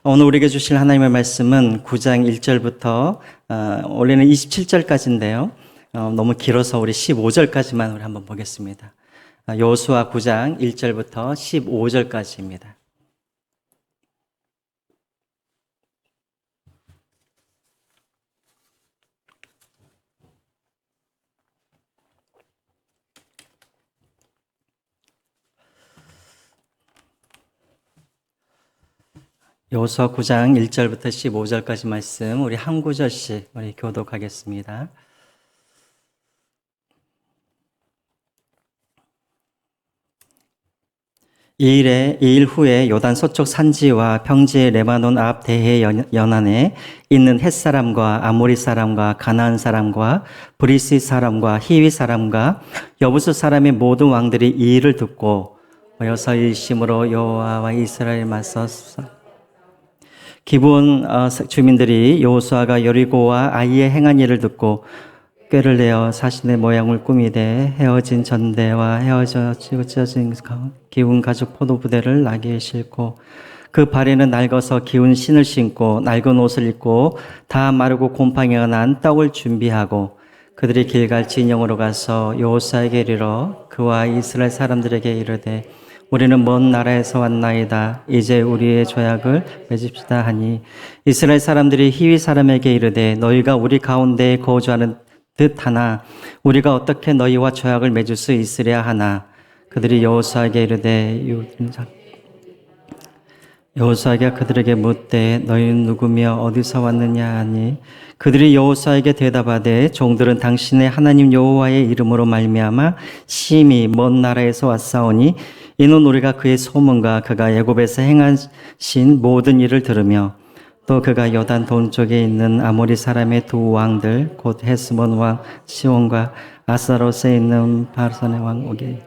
오늘 우리에게 주실 하나님의 말씀은 9장 1절부터 원래는 27절까지인데요. 너무 길어서 우리 15절까지만 우리 한번 보겠습니다. 여호수아 9장 1절부터 15절까지입니다. 여호수아 9장 1절부터 15절까지 말씀 우리 한 구절씩 우리 교독하겠습니다. 이 일 후에 요단 서쪽 산지와 평지의 레바논 앞 대해 연안에 있는 헷 사람과 아모리 사람과 가나안 사람과 브리스 사람과 히위 사람과 여부스 사람의 모든 왕들이 이 일을 듣고 모여서 일심으로 여호와와 이스라엘에 맞섰어. 기브온 주민들이 여호수아가 여리고와 아이의 행한 일을 듣고 꾀를 내어 자신의 모양을 꾸미되 헤어진 전대와 찢어진 기운 가죽 포도 부대를 나귀에 싣고 그 발에는 낡아서 기운 신을 신고 낡은 옷을 입고 다 마르고 곰팡이가 난 떡을 준비하고 그들이 길갈 진영으로 가서 여호수아에게 이르러 그와 이스라엘 사람들에게 이르되 우리는 먼 나라에서 왔나이다. 이제 우리의 조약을 맺읍시다 하니 이스라엘 사람들이 히위 사람에게 이르되 너희가 우리 가운데에 거주하는 듯 하나 우리가 어떻게 너희와 조약을 맺을 수 있으랴 하나 그들이 여호수아에게 이르되 여호수아가 그들에게 묻되 너희는 누구며 어디서 왔느냐 하니 그들이 여호수아에게 대답하되 종들은 당신의 하나님 여호와의 이름으로 말미암아 심히 먼 나라에서 왔사오니 이는 우리가 그의 소문과 그가 애굽에서 행하신 모든 일을 들으며 또 그가 요단 동쪽에 있는 아모리 사람의 두 왕들 곧 헤스본 왕 시온과 아스타롯에 있는 바산의 왕 오기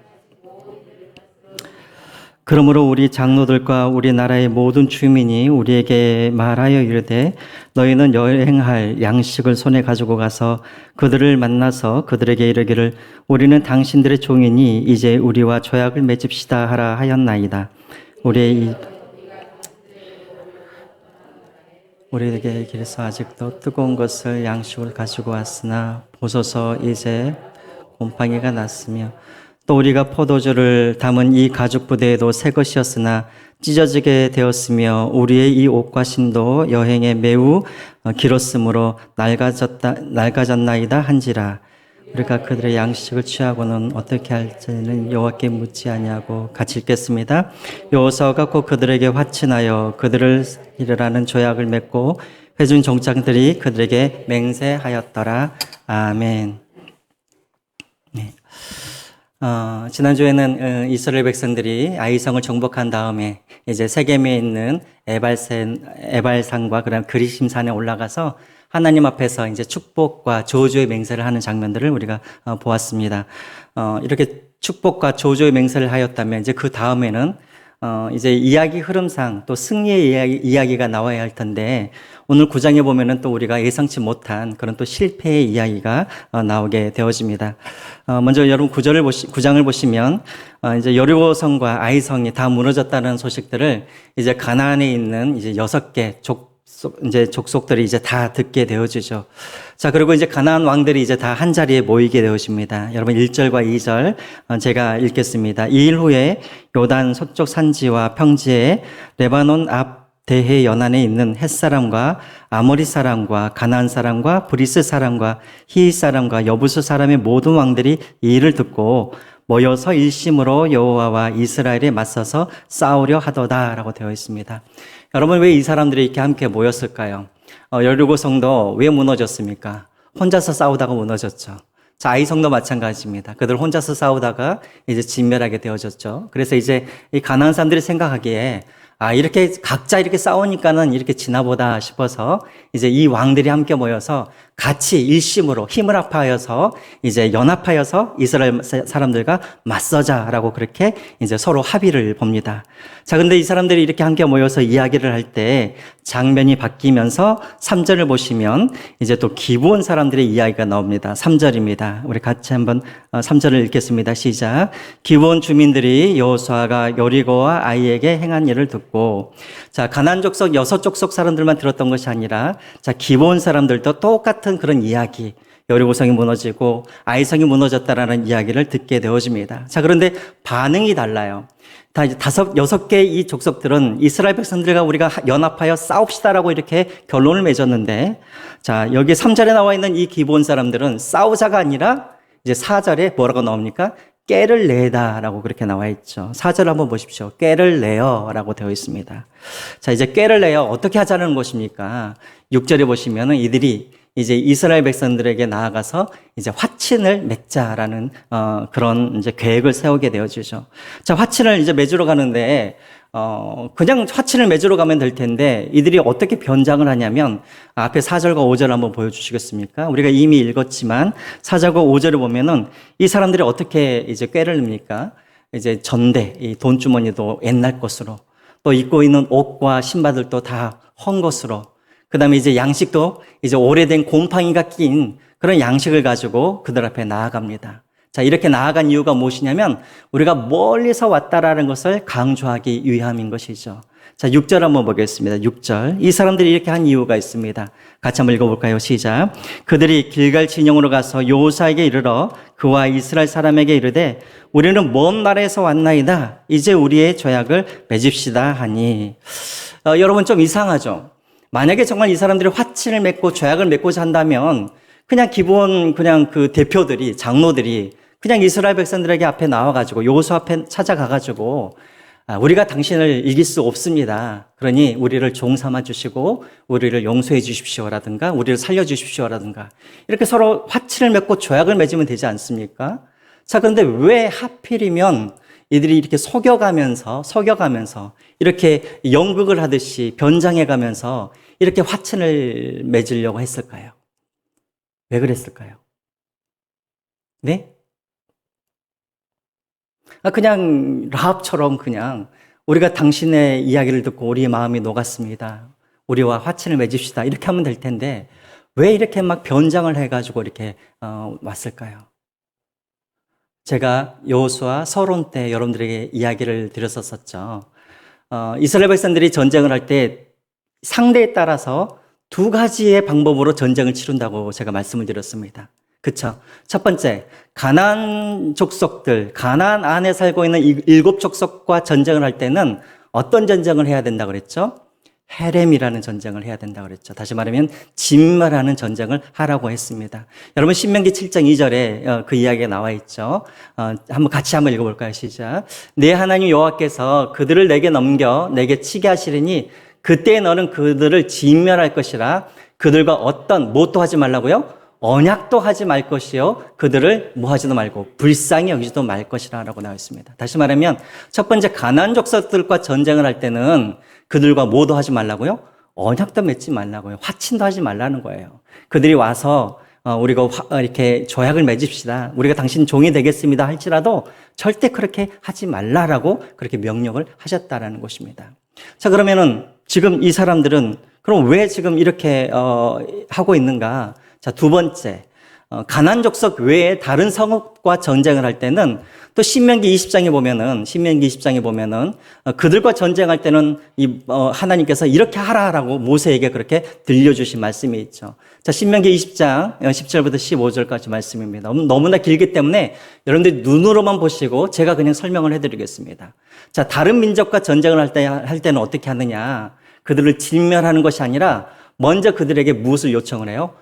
그러므로 우리 장로들과 우리나라의 모든 주민이 우리에게 말하여 이르되 너희는 여행할 양식을 손에 가지고 가서 그들을 만나서 그들에게 이르기를 우리는 당신들의 종이니 이제 우리와 조약을 맺읍시다 하라 하였나이다. 우리에게 길에서 아직도 뜨거운 것을 양식을 가지고 왔으나 보소서 이제 곰팡이가 났으며 또 우리가 포도주를 담은 이 가죽 부대에도 새 것이었으나 찢어지게 되었으며 우리의 이 옷과 신도 여행에 매우 길었으므로 낡아졌나이다 한지라. 우리가 그들의 양식을 취하고는 어떻게 할지는 여호와께 묻지 아니하고 같이 읽겠습니다. 여호수아가 곧 그들에게 화친하여 그들을 이르라는 조약을 맺고 회중 종장들이 그들에게 맹세하였더라. 아멘. 네. 지난주에는 이스라엘 백성들이 아이성을 정복한 다음에 이제 세겜에 있는 에발산과 그다음 그리심산에 올라가서 하나님 앞에서 이제 축복과 저주의 맹세를 하는 장면들을 우리가 보았습니다. 이렇게 축복과 저주의 맹세를 하였다면 이제 그 다음에는 이제 이야기 흐름상 또 승리의 이야기가 나와야 할 텐데 오늘 9장에 보면은 또 우리가 예상치 못한 그런 또 실패의 이야기가 나오게 되어집니다. 먼저 여러분 9장을 보시면 이제 여리고성과 아이성이 다 무너졌다는 소식들을 이제 가나안에 있는 이제 6개 족속들이 이제 다 듣게 되어지죠. 자, 그리고 이제 가나안 왕들이 이제 다 한 자리에 모이게 되어집니다. 여러분 1절과 2절 제가 읽겠습니다. 이 일 후에 요단 서쪽 산지와 평지에 레바논 앞 대해 연안에 있는 헷 사람과 아모리 사람과 가나안 사람과 브리스 사람과 히위 사람과 여부스 사람의 모든 왕들이 이 일을 듣고 모여서 일심으로 여호와와 이스라엘에 맞서서 싸우려 하도다라고 되어 있습니다. 여러분 왜 이 사람들이 이렇게 함께 모였을까요? 여리고성도 왜 무너졌습니까? 혼자서 싸우다가 무너졌죠. 자, 아이성도 마찬가지입니다. 그들 혼자서 싸우다가 이제 진멸하게 되어졌죠. 그래서 이제 이 가나안 사람들이 생각하기에 이렇게 각자 이렇게 싸우니까는 이렇게 지나보다 싶어서 이제 이 왕들이 함께 모여서 같이 일심으로 힘을 합하여서 이제 연합하여서 이스라엘 사람들과 맞서자라고 그렇게 이제 서로 합의를 봅니다. 자, 근데 이 사람들이 이렇게 함께 모여서 이야기를 할 때 장면이 바뀌면서 3절을 보시면 이제 또 기브온 사람들의 이야기가 나옵니다. 3절입니다. 우리 같이 한번 3절을 읽겠습니다. 시작. 기브온 주민들이 여호수아가 여리고와 아이에게 행한 일을 듣고, 자, 가나안 족속 6족속 사람들만 들었던 것이 아니라, 자, 기브온 사람들도 똑같은 그런 이야기, 여리고성이 무너지고 아이성이 무너졌다라는 이야기를 듣게 되어집니다. 자, 그런데 반응이 달라요. 다 이제 6개 이 족속들은 이스라엘 백성들과 우리가 연합하여 싸웁시다라고 이렇게 결론을 맺었는데, 자, 여기 3절에 나와 있는 이 기브온 사람들은 싸우자가 아니라 이제 4절에 뭐라고 나옵니까? 꾀를 내다라고 그렇게 나와 있죠. 4절 한번 보십시오. 꾀를 내어라고 되어 있습니다. 자, 이제 꾀를 내어 어떻게 하자는 것입니까? 6절에 보시면은 이들이 이제 이스라엘 백성들에게 나아가서 이제 화친을 맺자라는 그런 이제 계획을 세우게 되어지죠. 자, 화친을 이제 맺으러 가는데 그냥 화친을 맺으러 가면 될 텐데 이들이 어떻게 변장을 하냐면, 앞에 4절과 5절 한번 보여주시겠습니까? 우리가 이미 읽었지만 4절과 5절을 보면은 이 사람들이 어떻게 이제 꾀를 냅니까? 이제 전대, 이 돈주머니도 옛날 것으로, 또 입고 있는 옷과 신발들도 다 헌 것으로, 그 다음에 이제 양식도 이제 오래된 곰팡이가 낀 그런 양식을 가지고 그들 앞에 나아갑니다. 자, 이렇게 나아간 이유가 무엇이냐면 우리가 멀리서 왔다라는 것을 강조하기 위함인 것이죠. 자, 6절 한번 보겠습니다. 6절. 이 사람들이 이렇게 한 이유가 있습니다. 같이 한번 읽어볼까요? 시작. 그들이 길갈 진영으로 가서 여호수아에게 이르러 그와 이스라엘 사람에게 이르되 우리는 먼 나라에서 왔나이다. 이제 우리의 죄악을 맺읍시다 하니. 여러분, 좀 이상하죠? 만약에 정말 이 사람들이 화친을 맺고 죄악을 맺고자 한다면 그냥 기본 그냥 그 대표들이, 장로들이 그냥 이스라엘 백성들에게 앞에 나와가지고 여호수아 앞에 찾아가가지고 우리가 당신을 이길 수 없습니다. 그러니 우리를 종 삼아 주시고 우리를 용서해 주십시오라든가 우리를 살려 주십시오라든가 이렇게 서로 화친을 맺고 죄악을 맺으면 되지 않습니까? 자, 그런데 왜 하필이면 이들이 이렇게 속여가면서 이렇게 연극을 하듯이 변장해가면서 이렇게 화친을 맺으려고 했을까요? 왜 그랬을까요? 네? 그냥 라합처럼 그냥 우리가 당신의 이야기를 듣고 우리의 마음이 녹았습니다. 우리와 화친을 맺읍시다. 이렇게 하면 될 텐데 왜 이렇게 막 변장을 해가지고 이렇게 왔을까요? 제가 여호수아 서론 때 여러분들에게 이야기를 드렸었죠. 이스라엘 백성들이 전쟁을 할 때 상대에 따라서 두 가지의 방법으로 전쟁을 치른다고 제가 말씀을 드렸습니다. 그쵸? 첫 번째, 가나안 족속들, 가나안 안에 살고 있는 7족속과 전쟁을 할 때는 어떤 전쟁을 해야 된다고 그랬죠? 헤렘이라는 전쟁을 해야 된다고 그랬죠. 다시 말하면 진멸하는 전쟁을 하라고 했습니다. 여러분, 신명기 7장 2절에 그 이야기가 나와 있죠. 같이 한번 읽어볼까요? 시작. 내 하나님 여호와께서 그들을 내게 넘겨 내게 치게 하시리니 그때 너는 그들을 진멸할 것이라. 그들과 어떤 뭣도 하지 말라고요? 언약도 하지 말 것이요 그들을 뭐 하지도 말고 불쌍히 여기지도 말 것이라 라고 나와 있습니다. 다시 말하면 첫 번째, 가나안 족속들과 전쟁을 할 때는 그들과 뭐도 하지 말라고요? 언약도 맺지 말라고요. 화친도 하지 말라는 거예요. 그들이 와서 우리가 이렇게 조약을 맺읍시다. 우리가 당신 종이 되겠습니다 할지라도 절대 그렇게 하지 말라라고 그렇게 명령을 하셨다라는 것입니다. 자, 그러면은 지금 이 사람들은 그럼 왜 지금 이렇게 하고 있는가? 자, 두 번째, 가나안 족속 외에 다른 성읍과 전쟁을 할 때는 또 신명기 20장에 보면은 그들과 전쟁할 때는 하나님께서 이렇게 하라라고 모세에게 그렇게 들려주신 말씀이 있죠. 자, 신명기 20장 10절부터 15절까지 말씀입니다. 너무나 길기 때문에 여러분들이 눈으로만 보시고 제가 그냥 설명을 해드리겠습니다. 자, 다른 민족과 전쟁을 할 때는 어떻게 하느냐? 그들을 진멸하는 것이 아니라 먼저 그들에게 무엇을 요청을 해요?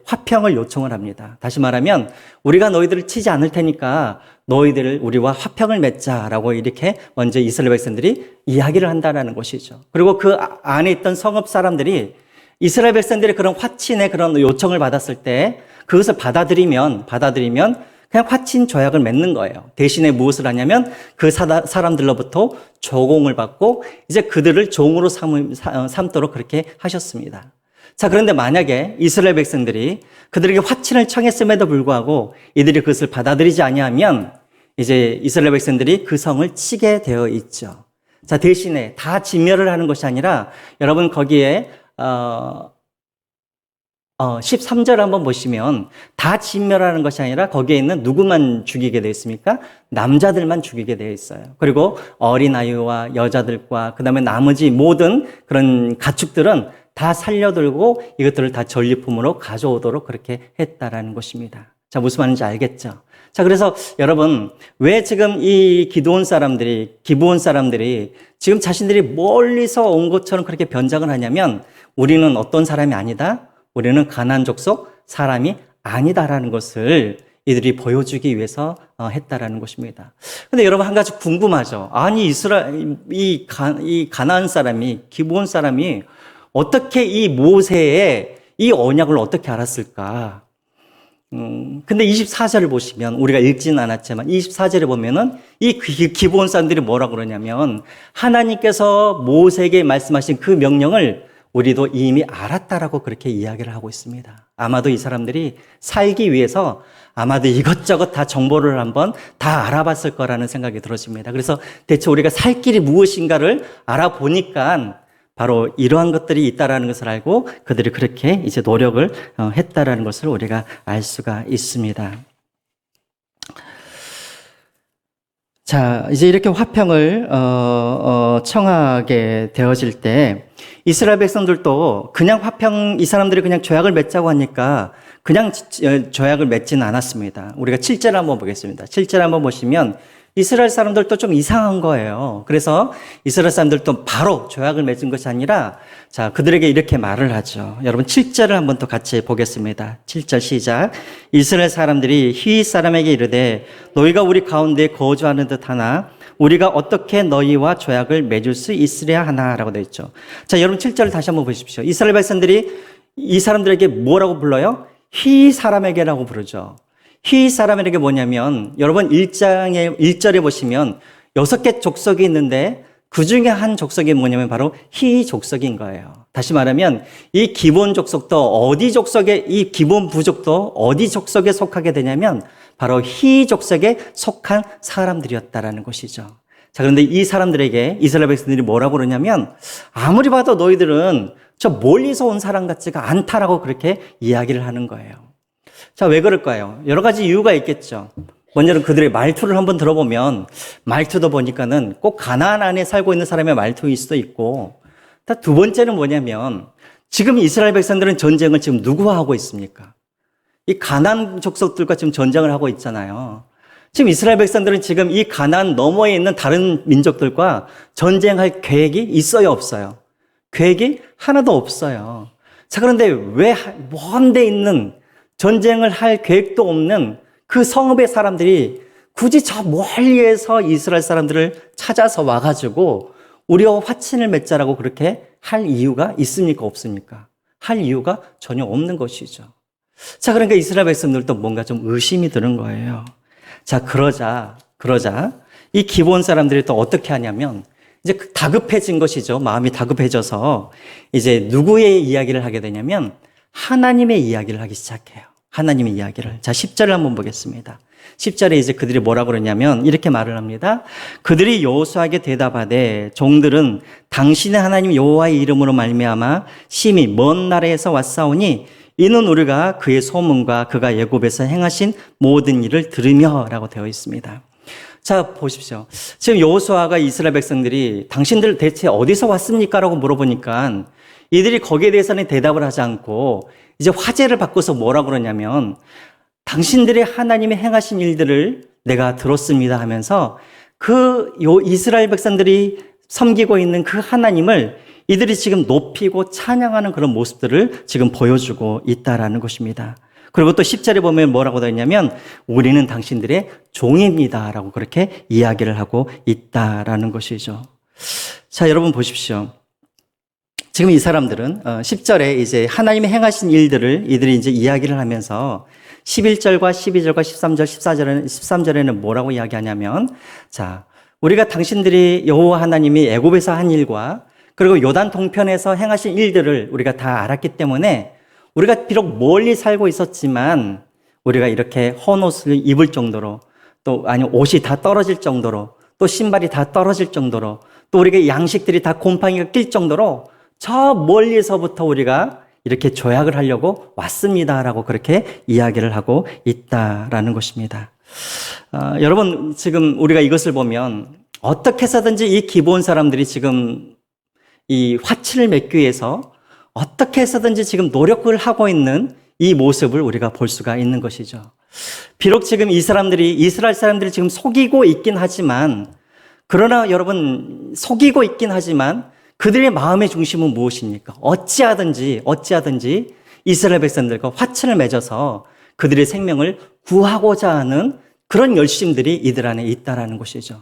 화평을 요청을 합니다. 다시 말하면 우리가 너희들을 치지 않을 테니까 너희들을 우리와 화평을 맺자라고 이렇게 먼저 이스라엘 백성들이 이야기를 한다는 것이죠. 그리고 그 안에 있던 성읍 사람들이 이스라엘 백성들이 그런 화친의 그런 요청을 받았을 때 그것을 받아들이면 그냥 화친 조약을 맺는 거예요. 대신에 무엇을 하냐면 그 사람들로부터 조공을 받고 이제 그들을 종으로 삼도록 그렇게 하셨습니다. 자, 그런데 만약에 이스라엘 백성들이 그들에게 화친을 청했음에도 불구하고 이들이 그것을 받아들이지 아니하면 이제 이스라엘 백성들이 그 성을 치게 되어 있죠. 자, 대신에 다 진멸을 하는 것이 아니라 여러분 거기에 13절 한번 보시면 다 진멸하는 것이 아니라 거기에 있는 누구만 죽이게 되어 있습니까? 남자들만 죽이게 되어 있어요. 그리고 어린아이와 여자들과 그 다음에 나머지 모든 그런 가축들은 다 살려들고 이것들을 다 전리품으로 가져오도록 그렇게 했다라는 것입니다. 자, 무슨 말인지 알겠죠? 자, 그래서 여러분, 왜 지금 이 기브온 사람들이 지금 자신들이 멀리서 온 것처럼 그렇게 변장을 하냐면 우리는 어떤 사람이 아니다? 우리는 가나안 족속 사람이 아니다라는 것을 이들이 보여주기 위해서 했다라는 것입니다. 근데 여러분 한 가지 궁금하죠? 아니, 이 가나안 사람이, 기브온 사람이 어떻게 이 모세의 이 언약을 어떻게 알았을까? 근데 24절을 보시면, 우리가 읽지는 않았지만, 24절에 보면은, 이 기브온 사람들이 뭐라 그러냐면, 하나님께서 모세에게 말씀하신 그 명령을 우리도 이미 알았다라고 그렇게 이야기를 하고 있습니다. 아마도 이 사람들이 살기 위해서 아마도 이것저것 다 정보를 한번 다 알아봤을 거라는 생각이 들어집니다. 그래서 대체 우리가 살 길이 무엇인가를 알아보니까 바로 이러한 것들이 있다라는 것을 알고 그들이 그렇게 이제 노력을 했다라는 것을 우리가 알 수가 있습니다. 자, 이제 이렇게 화평을 청하게 되어질 때 이스라엘 백성들도 그냥 이 사람들이 그냥 조약을 맺자고 하니까 그냥 조약을 맺지는 않았습니다. 우리가 7절 한번 보겠습니다. 7절 한번 보시면 이스라엘 사람들도 좀 이상한 거예요. 그래서 이스라엘 사람들도 바로 조약을 맺은 것이 아니라 자, 그들에게 이렇게 말을 하죠. 여러분 7절을 한번 또 같이 보겠습니다. 7절 시작. 이스라엘 사람들이 히윗 사람에게 이르되 너희가 우리 가운데 거주하는 듯하나 우리가 어떻게 너희와 조약을 맺을 수 있으랴 하나라고 되어 있죠. 자, 여러분 7절을 다시 한번 보십시오. 이스라엘 백성들이 이 사람들에게 뭐라고 불러요? 히윗 사람에게라고 부르죠. 히윗 사람에게 뭐냐면 여러분 1절에 보시면 6개 족속이 있는데 그 중에 한 족속이 뭐냐면 바로 히윗 족속인 거예요. 다시 말하면 이 기본 족속도 이 기본 부족도 어디 족속에 속하게 되냐면 바로 히윗 족속에 속한 사람들이었다라는 것이죠. 자, 그런데 이 사람들에게 이스라엘 백성들이 뭐라고 그러냐면 아무리 봐도 너희들은 저 멀리서 온 사람 같지가 않다라고 그렇게 이야기를 하는 거예요. 자, 왜 그럴까요? 여러 가지 이유가 있겠죠. 먼저는 그들의 말투를 한번 들어보면 말투도 보니까는 꼭 가나안 안에 살고 있는 사람의 말투일 수도 있고, 두 번째는 뭐냐면 지금 이스라엘 백성들은 전쟁을 지금 누구와 하고 있습니까? 이 가나안 족속들과 지금 전쟁을 하고 있잖아요. 지금 이스라엘 백성들은 지금 이 가나안 너머에 있는 다른 민족들과 전쟁할 계획이 있어요, 없어요? 계획이 하나도 없어요. 자, 그런데 왜 먼 데 있는 전쟁을 할 계획도 없는 그 성읍의 사람들이 굳이 저 멀리에서 이스라엘 사람들을 찾아서 와가지고 우리와 화친을 맺자라고 그렇게 할 이유가 있습니까? 없습니까? 할 이유가 전혀 없는 것이죠. 자, 그러니까 이스라엘 백성들도 뭔가 좀 의심이 드는 거예요. 자, 그러자 이 기브온 사람들이 또 어떻게 하냐면 이제 다급해진 것이죠. 마음이 다급해져서 이제 누구의 이야기를 하게 되냐면 하나님의 이야기를 하기 시작해요. 하나님의 이야기를. 자, 10절을 한번 보겠습니다. 10절에 이제 그들이 뭐라고 그러냐면 이렇게 말을 합니다. 그들이 여호수아에게 대답하되 종들은 당신의 하나님 여호와의 이름으로 말미암아 심히 먼 나라에서 왔사오니 이는 우리가 그의 소문과 그가 애굽에서 행하신 모든 일을 들으며라고 되어 있습니다. 자, 보십시오. 지금 여호수아가 이스라엘 백성들이 당신들 대체 어디서 왔습니까? 라고 물어보니까 이들이 거기에 대해서는 대답을 하지 않고 이제 화제를 바꿔서 뭐라고 그러냐면 당신들의 하나님이 행하신 일들을 내가 들었습니다 하면서 이스라엘 백성들이 섬기고 있는 그 하나님을 이들이 지금 높이고 찬양하는 그런 모습들을 지금 보여주고 있다라는 것입니다. 그리고 또 10절에 보면 뭐라고 되어 있냐면 우리는 당신들의 종입니다 라고 그렇게 이야기를 하고 있다라는 것이죠. 자, 여러분 보십시오. 지금 이 사람들은 10절에 이제 하나님이 행하신 일들을 이들이 이제 이야기를 하면서 11절과 12절과 13절, 13절에는 뭐라고 이야기하냐면 자, 우리가 당신들이 여호와 하나님이 애굽에서 한 일과 그리고 요단 동편에서 행하신 일들을 우리가 다 알았기 때문에 우리가 비록 멀리 살고 있었지만 우리가 이렇게 헌옷을 입을 정도로 또 아니면 옷이 다 떨어질 정도로 또 신발이 다 떨어질 정도로 또 우리가 양식들이 다 곰팡이가 낄 정도로 저 멀리서부터 우리가 이렇게 조약을 하려고 왔습니다라고 그렇게 이야기를 하고 있다라는 것입니다. 여러분 지금 우리가 이것을 보면 어떻게 해서든지 이 기브온 사람들이 지금 이 화친을 맺기 위해서 어떻게 해서든지 지금 노력을 하고 있는 이 모습을 우리가 볼 수가 있는 것이죠. 비록 지금 이스라엘 사람들이 지금 속이고 있긴 하지만 그러나 여러분 속이고 있긴 하지만 그들의 마음의 중심은 무엇입니까? 어찌하든지 이스라엘 백성들과 화친을 맺어서 그들의 생명을 구하고자 하는 그런 열심들이 이들 안에 있다라는 것이죠.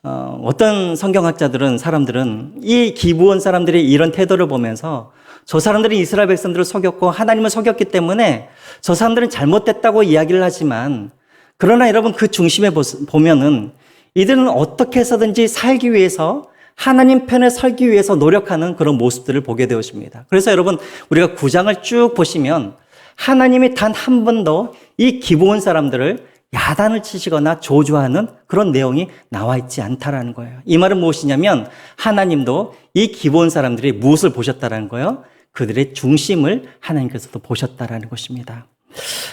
어떤 사람들은 이 기브온 사람들의 이런 태도를 보면서 저 사람들이 이스라엘 백성들을 속였고 하나님을 속였기 때문에 저 사람들은 잘못됐다고 이야기를 하지만 그러나 여러분 그 중심에 보면은 이들은 어떻게 해서든지 살기 위해서 하나님 편에 설기 위해서 노력하는 그런 모습들을 보게 되었습니다. 그래서 여러분 우리가 9장을 쭉 보시면 하나님이 단 한 번도 이 기브온 사람들을 야단을 치시거나 조주하는 그런 내용이 나와 있지 않다라는 거예요. 이 말은 무엇이냐면 하나님도 이 기브온 사람들이 무엇을 보셨다라는 거예요? 그들의 중심을 하나님께서도 보셨다라는 것입니다.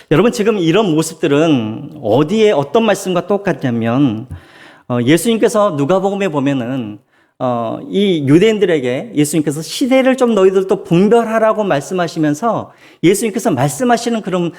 여러분 지금 이런 모습들은 어디에 어떤 말씀과 똑같냐면 예수님께서 누가복음에 보면은 이 유대인들에게 예수님께서 시대를 좀 너희들도 분별하라고 말씀하시면서 예수님께서 말씀하시는 그런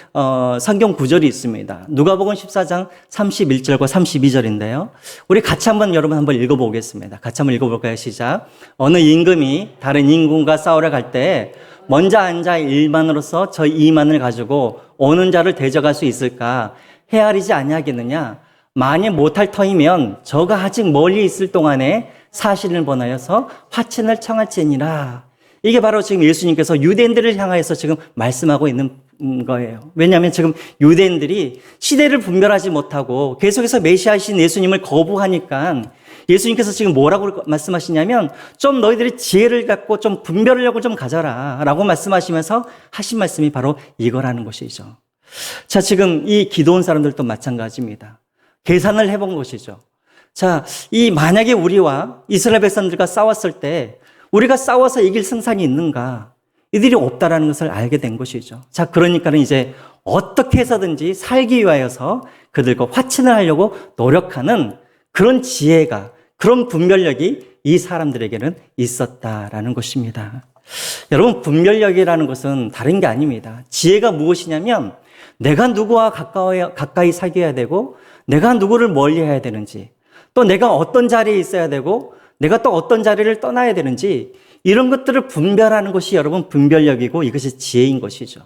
성경 구절이 있습니다. 누가복음 14장 31절과 32절인데요. 우리 같이 여러분 한번 읽어보겠습니다. 같이 한번 읽어볼까요? 시작. 어느 임금이 다른 임금과 싸우러 갈 때 먼저 앉아 일만으로서 저 이만을 가지고 오는 자를 대적할 수 있을까? 헤아리지 아니하겠느냐? 만일 못할 터이면 저가 아직 멀리 있을 동안에 사실을 번하여서 화친을 청할지니라. 이게 바로 지금 예수님께서 유대인들을 향하여서 지금 말씀하고 있는 거예요. 왜냐하면 지금 유대인들이 시대를 분별하지 못하고 계속해서 메시아이신 예수님을 거부하니까 예수님께서 지금 뭐라고 말씀하시냐면 좀 너희들이 지혜를 갖고 좀 분별력을 좀 가져라 라고 말씀하시면서 하신 말씀이 바로 이거라는 것이죠. 자, 지금 이 기도원 사람들도 마찬가지입니다. 계산을 해본 것이죠. 자, 만약에 우리와 이스라엘 백성들과 싸웠을 때 우리가 싸워서 이길 승산이 있는가? 이들이 없다라는 것을 알게 된 것이죠. 자, 그러니까는 이제 어떻게 해서든지 살기 위하여서 그들과 화친을 하려고 노력하는 그런 지혜가, 그런 분별력이 이 사람들에게는 있었다라는 것입니다. 여러분, 분별력이라는 것은 다른 게 아닙니다. 지혜가 무엇이냐면 내가 누구와 가까이 사귀어야 되고 내가 누구를 멀리 해야 되는지 또 내가 어떤 자리에 있어야 되고 내가 또 어떤 자리를 떠나야 되는지 이런 것들을 분별하는 것이 여러분 분별력이고 이것이 지혜인 것이죠.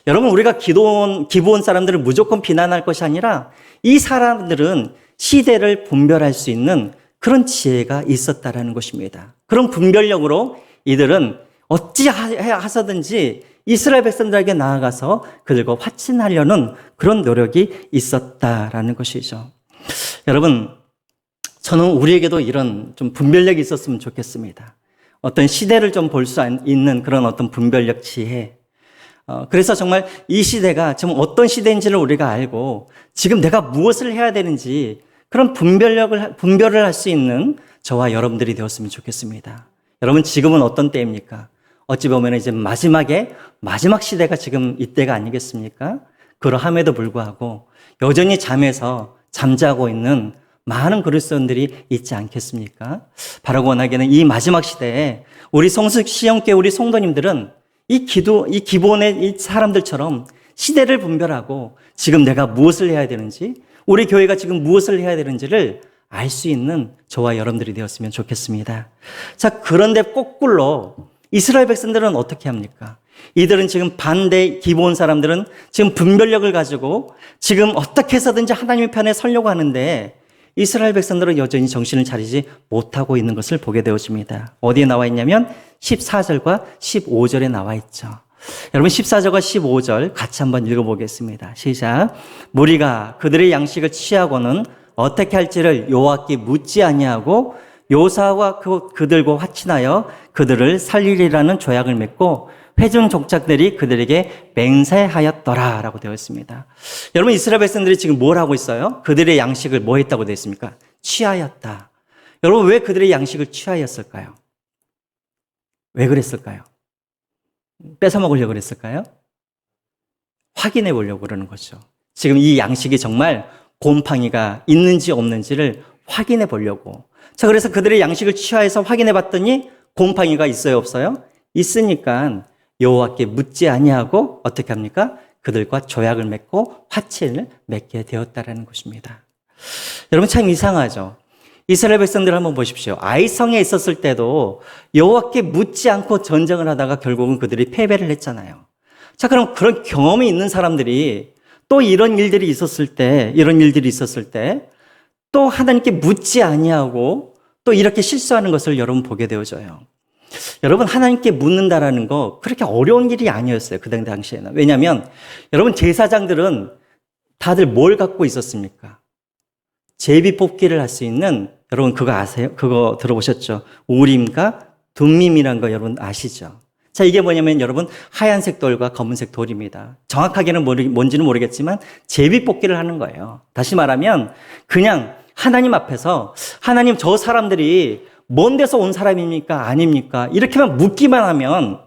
여러분 우리가 기브온 사람들을 무조건 비난할 것이 아니라 이 사람들은 시대를 분별할 수 있는 그런 지혜가 있었다라는 것입니다. 그런 분별력으로 이들은 어찌하서든지 이스라엘 백성들에게 나아가서 그들과 화친하려는 그런 노력이 있었다라는 것이죠. 여러분, 저는 우리에게도 이런 좀 분별력이 있었으면 좋겠습니다. 어떤 시대를 좀 볼 수 있는 그런 어떤 분별력, 지혜. 그래서 정말 이 시대가 지금 어떤 시대인지를 우리가 알고 지금 내가 무엇을 해야 되는지 그런 분별을 할 수 있는 저와 여러분들이 되었으면 좋겠습니다. 여러분, 지금은 어떤 때입니까? 어찌 보면 이제 마지막 시대가 지금 이때가 아니겠습니까? 그러함에도 불구하고 여전히 잠자고 있는 많은 그리스도인들이 있지 않겠습니까? 바로 원하기는 이 마지막 시대에 우리 시영교회 우리 성도님들은 이 기본의 이 사람들처럼 시대를 분별하고 지금 내가 무엇을 해야 되는지 우리 교회가 지금 무엇을 해야 되는지를 알 수 있는 저와 여러분들이 되었으면 좋겠습니다. 자, 그런데 거꾸로 이스라엘 백성들은 어떻게 합니까? 이들은 지금 기브온 사람들은 지금 분별력을 가지고 지금 어떻게 해서든지 하나님의 편에 서려고 하는데 이스라엘 백성들은 여전히 정신을 차리지 못하고 있는 것을 보게 되어집니다. 어디에 나와 있냐면 14절과 15절에 나와 있죠. 여러분 14절과 15절 같이 한번 읽어보겠습니다. 시작. 무리가 그들의 양식을 취하고는 어떻게 할지를 여호와께 묻지 아니하고 요사와 그들과 화친하여 그들을 살리리라는 조약을 맺고 회중 족장들이 그들에게 맹세하였더라 라고 되어 있습니다. 여러분, 이스라엘 백성들이 지금 뭘 하고 있어요? 그들의 양식을 뭐 했다고 되어 있습니까? 취하였다. 여러분, 왜 그들의 양식을 취하였을까요? 왜 그랬을까요? 뺏어 먹으려고 그랬을까요? 확인해 보려고 그러는 거죠. 지금 이 양식이 정말 곰팡이가 있는지 없는지를 확인해 보려고. 자, 그래서 그들의 양식을 취하해서 확인해 봤더니 곰팡이가 있어요, 없어요? 있으니까 여호와께 묻지 아니하고 어떻게 합니까? 그들과 조약을 맺고 화친을 맺게 되었다라는 것입니다. 여러분, 참 이상하죠? 이스라엘 백성들 한번 보십시오. 아이성에 있었을 때도 여호와께 묻지 않고 전쟁을 하다가 결국은 그들이 패배를 했잖아요. 자, 그럼 그런 경험이 있는 사람들이 또 이런 일들이 있었을 때 또 하나님께 묻지 아니하고 또 이렇게 실수하는 것을 여러분 보게 되어져요. 여러분, 하나님께 묻는다라는 거 그렇게 어려운 일이 아니었어요. 그 당시에는. 왜냐하면 여러분, 제사장들은 다들 뭘 갖고 있었습니까? 제비 뽑기를 할 수 있는, 여러분 그거 아세요? 그거 들어보셨죠? 우림과 둠밈이라는 거 여러분 아시죠? 자, 이게 뭐냐면 여러분 하얀색 돌과 검은색 돌입니다. 정확하게는 뭔지는 모르겠지만 제비 뽑기를 하는 거예요. 다시 말하면 그냥 하나님 앞에서 하나님, 저 사람들이 먼 데서 온 사람입니까? 아닙니까? 이렇게만 묻기만 하면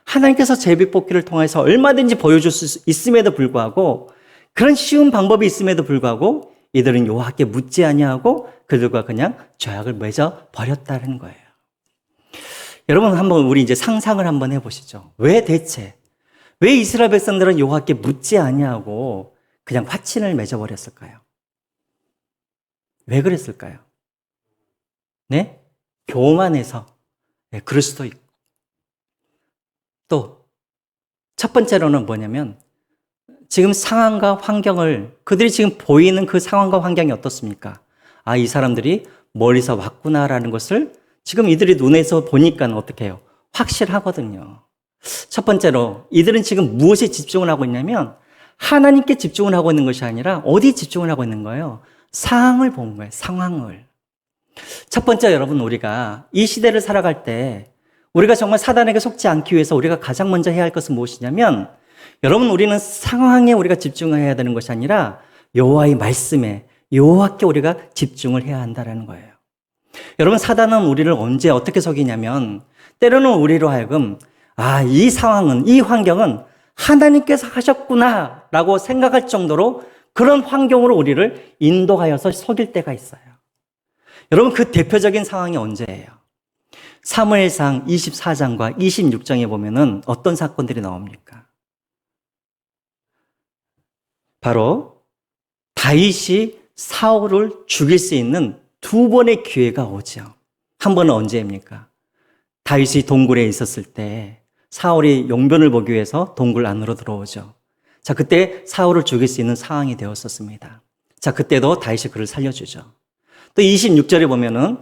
하나님께서 제비 뽑기를 통해서 얼마든지 보여줄 수 있음에도 불구하고, 그런 쉬운 방법이 있음에도 불구하고 이들은 여호와께 묻지 아니하고 그들과 그냥 조약을 맺어 버렸다는 거예요. 여러분, 한번 우리 이제 상상을 한번 해보시죠. 왜 이스라엘 백성들은 여호와께 묻지 아니하고 그냥 화친을 맺어 버렸을까요? 왜 그랬을까요? 네? 교만해서. 네, 그럴 수도 있고. 또 첫 번째로는 뭐냐면 지금 상황과 환경을, 그들이 지금 보이는 그 상황과 환경이 어떻습니까? 아, 이 사람들이 멀리서 왔구나라는 것을 지금 이들이 눈에서 보니까 어떻게 해요? 확실하거든요. 첫 번째로 이들은 지금 무엇에 집중을 하고 있냐면 하나님께 집중을 하고 있는 것이 아니라 어디에 집중을 하고 있는 거예요? 상황을 본 거예요. 상황을. 첫 번째, 여러분, 우리가 이 시대를 살아갈 때 우리가 정말 사단에게 속지 않기 위해서 우리가 가장 먼저 해야 할 것은 무엇이냐면, 여러분, 우리는 상황에 우리가 집중해야 되는 것이 아니라 여호와의 말씀에, 여호와께 우리가 집중을 해야 한다는 거예요. 여러분, 사단은 우리를 언제 어떻게 속이냐면 때로는 우리로 하여금 이 상황은, 이 환경은 하나님께서 하셨구나 라고 생각할 정도로 그런 환경으로 우리를 인도하여서 속일 때가 있어요. 여러분, 그 대표적인 상황이 언제예요? 사무엘상 24장과 26장에 보면은 어떤 사건들이 나옵니까? 바로 다윗이 사울을 죽일 수 있는 두 번의 기회가 오죠. 한 번은 언제입니까? 다윗이 동굴에 있었을 때 사울이 용변을 보기 위해서 동굴 안으로 들어오죠. 자, 그때 사울을 죽일 수 있는 상황이 되었었습니다. 자, 그때도 다윗이 그를 살려주죠. 또 26절에 보면은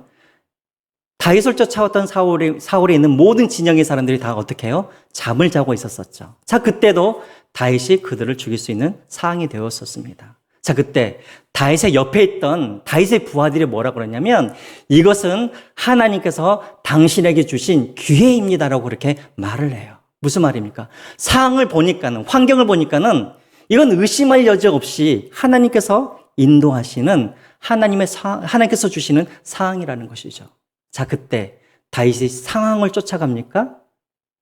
다윗을 쫓아왔던 사울에 있는 모든 진영의 사람들이 다 어떻게 해요? 잠을 자고 있었었죠. 자, 그때도 다윗이 그들을 죽일 수 있는 상황이 되었었습니다. 자, 그때 다윗의 옆에 있던 다윗의 부하들이 뭐라고 그러냐면 이것은 하나님께서 당신에게 주신 기회입니다라고 그렇게 말을 해요. 무슨 말입니까? 상황을 보니까는, 환경을 보니까는 이건 의심할 여지 없이 하나님께서 인도하시는 하나님께서 주시는 상황이라는 것이죠. 자, 그때 다윗이 상황을 쫓아갑니까?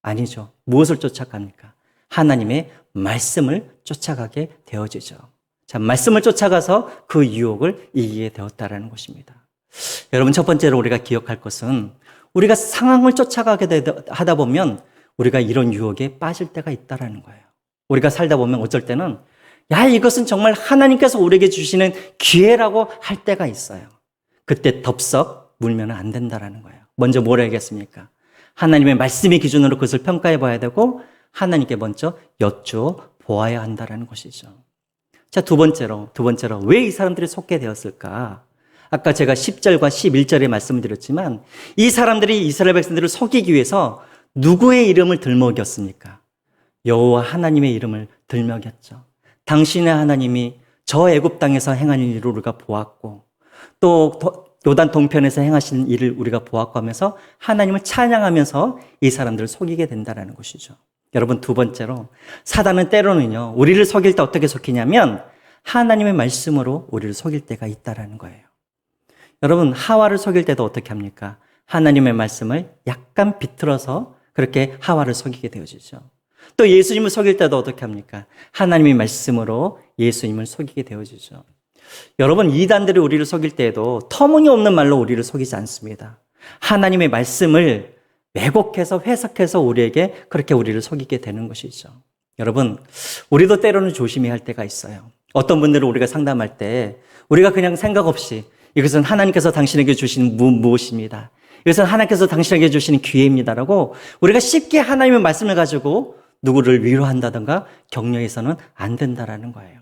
아니죠. 무엇을 쫓아갑니까? 하나님의 말씀을 쫓아가게 되어지죠. 자, 말씀을 쫓아가서 그 유혹을 이기게 되었다라는 것입니다. 여러분, 첫 번째로 우리가 기억할 것은 우리가 상황을 쫓아가게 하다 보면 우리가 이런 유혹에 빠질 때가 있다라는 거예요. 우리가 살다 보면 어쩔 때는 이것은 정말 하나님께서 우리에게 주시는 기회라고 할 때가 있어요. 그때 덥석 물면 안 된다라는 거예요. 먼저 뭘 해야겠습니까? 하나님의 말씀의 기준으로 그것을 평가해 봐야 되고 하나님께 먼저 여쭈어 보아야 한다라는 것이죠. 자, 두 번째로 왜 이 사람들이 속게 되었을까? 아까 제가 10절과 11절에 말씀을 드렸지만 이 사람들이 이스라엘 백성들을 속이기 위해서 누구의 이름을 들먹였습니까? 여호와 하나님의 이름을 들먹였죠. 당신의 하나님이 저 애굽 땅에서 행한 일을 우리가 보았고 또 요단 동편에서 행하신 일을 우리가 보았고 하면서 하나님을 찬양하면서 이 사람들을 속이게 된다는 것이죠. 여러분, 두 번째로 사단은 때로는요, 우리를 속일 때 어떻게 속이냐면 하나님의 말씀으로 우리를 속일 때가 있다라는 거예요. 여러분, 하와를 속일 때도 어떻게 합니까? 하나님의 말씀을 약간 비틀어서 그렇게 하와를 속이게 되어지죠. 또 예수님을 속일 때도 어떻게 합니까? 하나님의 말씀으로 예수님을 속이게 되어지죠. 여러분, 이단들이 우리를 속일 때에도 터무니없는 말로 우리를 속이지 않습니다. 하나님의 말씀을 왜곡해서 해석해서 우리에게 그렇게 우리를 속이게 되는 것이죠. 여러분, 우리도 때로는 조심해야 할 때가 있어요. 어떤 분들은 우리가 상담할 때 우리가 그냥 생각 없이 이것은 하나님께서 당신에게 주신 무엇입니다. 이것은 하나님께서 당신에게 주시는 기회입니다라고 우리가 쉽게 하나님의 말씀을 가지고 누구를 위로한다든가 격려해서는 안 된다라는 거예요.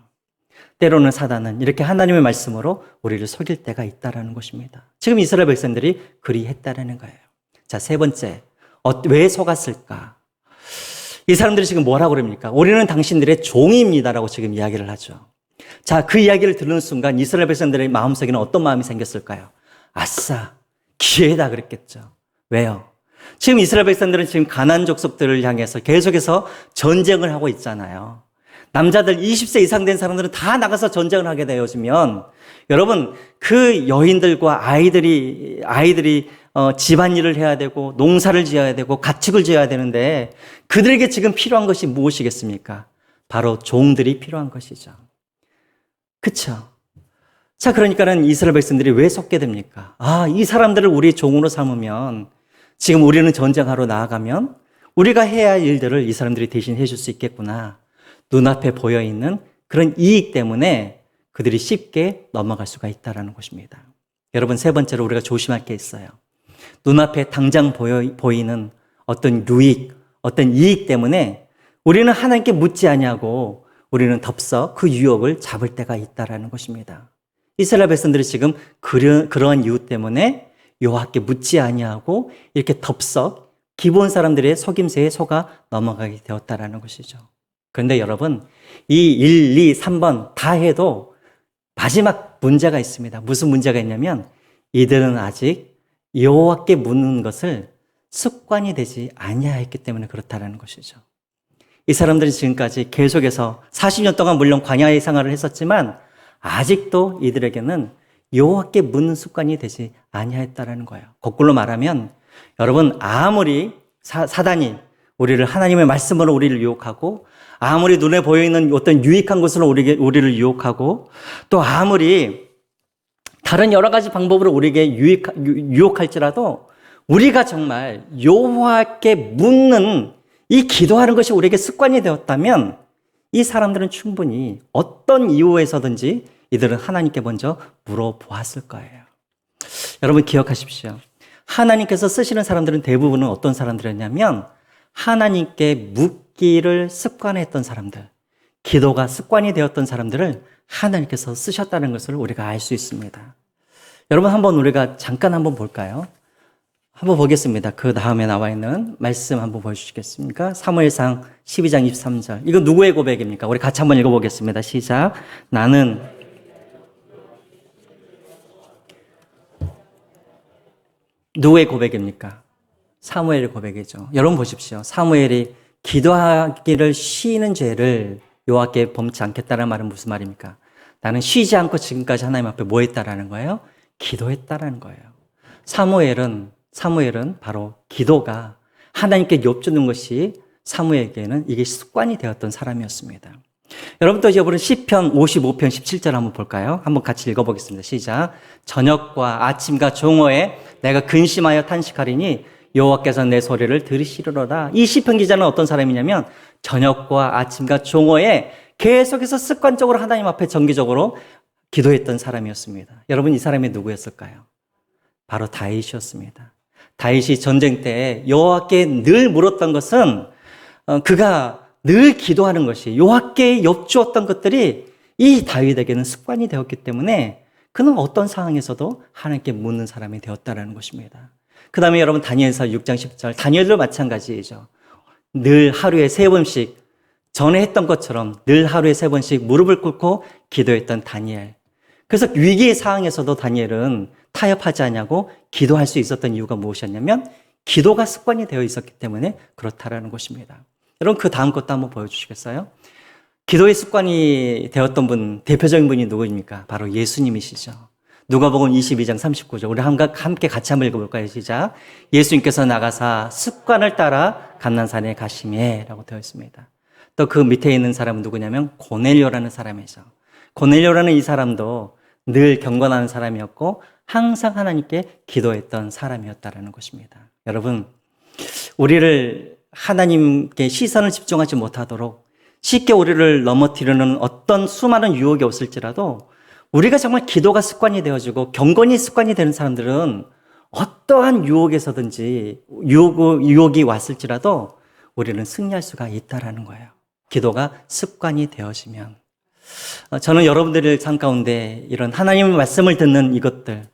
때로는 사단은 이렇게 하나님의 말씀으로 우리를 속일 때가 있다라는 것입니다. 지금 이스라엘 백성들이 그리했다라는 거예요. 자, 세 번째, 왜 속았을까? 이 사람들이 지금 뭐라고 그럽니까? 우리는 당신들의 종입니다라고 지금 이야기를 하죠. 자, 그 이야기를 듣는 순간 이스라엘 백성들의 마음속에는 어떤 마음이 생겼을까요? 아싸, 기회다 그랬겠죠. 왜요? 지금 이스라엘 백성들은 지금 가나안 족속들을 향해서 계속해서 전쟁을 하고 있잖아요. 남자들 20세 이상 된 사람들은 다 나가서 전쟁을 하게 되어지면 여러분, 그 여인들과 아이들이 집안일을 해야 되고 농사를 지어야 되고 가축을 지어야 되는데 그들에게 지금 필요한 것이 무엇이겠습니까? 바로 종들이 필요한 것이죠. 그쵸? 자, 그러니까는 이스라엘 백성들이 왜 속게 됩니까? 아, 이 사람들을 우리의 종으로 삼으면 지금 우리는 전쟁하러 나아가면 우리가 해야 할 일들을 이 사람들이 대신 해줄 수 있겠구나. 눈앞에 보여있는 그런 이익 때문에 그들이 쉽게 넘어갈 수가 있다는 것입니다. 여러분, 세 번째로 우리가 조심할 게 있어요. 눈앞에 당장 보이는 어떤 유익, 어떤 이익 때문에 우리는 하나님께 묻지 아니하고 우리는 덥석 그 유혹을 잡을 때가 있다는 것입니다. 이스라엘 백성들이 지금 그러한 이유 때문에 여호와께 묻지 아니하고 이렇게 덥석 기본 사람들의 속임새에 속아 넘어가게 되었다는 것이죠. 그런데 여러분, 이 1, 2, 3번 다 해도 마지막 문제가 있습니다. 무슨 문제가 있냐면 이들은 아직 여호와께 묻는 것을 습관이 되지 아니하였기 때문에 그렇다는 것이죠. 이 사람들이 지금까지 계속해서 40년 동안 물론 광야의 생활을 했었지만 아직도 이들에게는 여호와께 묻는 습관이 되지 아니하였다는 거예요. 거꾸로 말하면 여러분, 아무리 사단이 우리를 하나님의 말씀으로 우리를 유혹하고 아무리 눈에 보이는 어떤 유익한 것으로 우리를 유혹하고 또 아무리 다른 여러 가지 방법으로 우리에게 유혹할지라도 우리가 정말 여호와께 묻는 이 기도하는 것이 우리에게 습관이 되었다면 이 사람들은 충분히 어떤 이유에서든지 이들은 하나님께 먼저 물어보았을 거예요. 여러분 기억하십시오. 하나님께서 쓰시는 사람들은 대부분은 어떤 사람들이었냐면 하나님께 묻기를 습관했던 사람들, 기도가 습관이 되었던 사람들을 하나님께서 쓰셨다는 것을 우리가 알 수 있습니다. 여러분 한번 우리가 잠깐 한번 볼까요? 한번 보겠습니다. 그 다음에 나와 있는 말씀 한번 보여주시겠습니까? 사무엘상 12장 23절. 이거 누구의 고백입니까? 우리 같이 한번 읽어보겠습니다. 시작. 나는 누구의 고백입니까? 사무엘의 고백이죠. 여러분 보십시오. 사무엘이 기도하기를 쉬는 죄를 여호와께 범치 않겠다는 말은 무슨 말입니까? 나는 쉬지 않고 지금까지 하나님 앞에 뭐 했다라는 거예요? 기도했다라는 거예요. 사무엘은 바로 기도가 하나님께 엽주는 것이 사무엘에게는 이게 습관이 되었던 사람이었습니다. 여러분 또 이제 시편 55편 17절 한번 볼까요? 한번 같이 읽어보겠습니다. 시작. 저녁과 아침과 종호에 내가 근심하여 탄식하리니 여호와께서 내 소리를 들으시리로다. 이 시편 기자는 어떤 사람이냐면 저녁과 아침과 종호에 계속해서 습관적으로 하나님 앞에 정기적으로 기도했던 사람이었습니다. 여러분 이 사람이 누구였을까요? 바로 다윗이었습니다. 다윗이 전쟁 때 여호와께 늘 물었던 것은 그가 늘 기도하는 것이 여호와께 엽주었던 것들이 이 다윗에게는 습관이 되었기 때문에 그는 어떤 상황에서도 하나님께 묻는 사람이 되었다는 것입니다. 그 다음에 여러분 다니엘서 6장 10절 다니엘도 마찬가지이죠. 늘 하루에 3번씩 전에 했던 것처럼 늘 하루에 3번씩 무릎을 꿇고 기도했던 다니엘. 그래서 위기의 상황에서도 다니엘은 타협하지 않냐고 기도할 수 있었던 이유가 무엇이었냐면 기도가 습관이 되어 있었기 때문에 그렇다라는 것입니다. 여러분 그 다음 것도 한번 보여주시겠어요? 기도의 습관이 되었던 분, 대표적인 분이 누구입니까? 바로 예수님이시죠. 누가복음 22장 39절 우리 함께 같이 한번 읽어볼까요? 시작. 예수님께서 나가사 습관을 따라 감난산에 가시매 라고 되어 있습니다. 또 그 밑에 있는 사람은 누구냐면 고넬료라는 사람이죠. 고넬료라는 이 사람도 늘 경건하는 사람이었고 항상 하나님께 기도했던 사람이었다라는 것입니다. 여러분, 우리를 하나님께 시선을 집중하지 못하도록 쉽게 우리를 넘어뜨리는 어떤 수많은 유혹이 없을지라도 우리가 정말 기도가 습관이 되어지고 경건이 습관이 되는 사람들은 어떠한 유혹에서든지 유혹이 왔을지라도 우리는 승리할 수가 있다라는 거예요. 기도가 습관이 되어지면. 저는 여러분들의 삶 가운데 이런 하나님의 말씀을 듣는 이것들,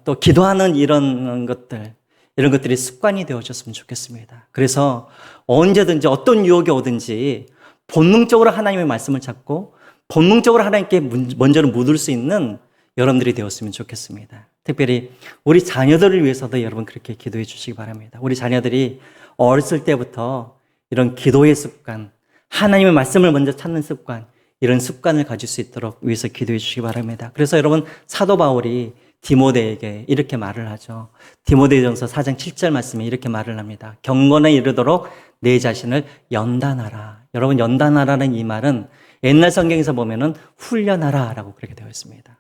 또 기도하는 이런 것들이 습관이 되어졌으면 좋겠습니다. 그래서 언제든지 어떤 유혹이 오든지 본능적으로 하나님의 말씀을 찾고 본능적으로 하나님께 먼저는 묻을 수 있는 여러분들이 되었으면 좋겠습니다. 특별히 우리 자녀들을 위해서도 여러분 그렇게 기도해 주시기 바랍니다. 우리 자녀들이 어렸을 때부터 이런 기도의 습관, 하나님의 말씀을 먼저 찾는 습관, 이런 습관을 가질 수 있도록 위해서 기도해 주시기 바랍니다. 그래서 여러분 사도 바울이 디모데에게 이렇게 말을 하죠. 디모데전서 4장 7절 말씀에 이렇게 말을 합니다. 경건에 이르도록 내 자신을 연단하라. 여러분 연단하라는 이 말은 옛날 성경에서 보면은 훈련하라라고 그렇게 되어 있습니다.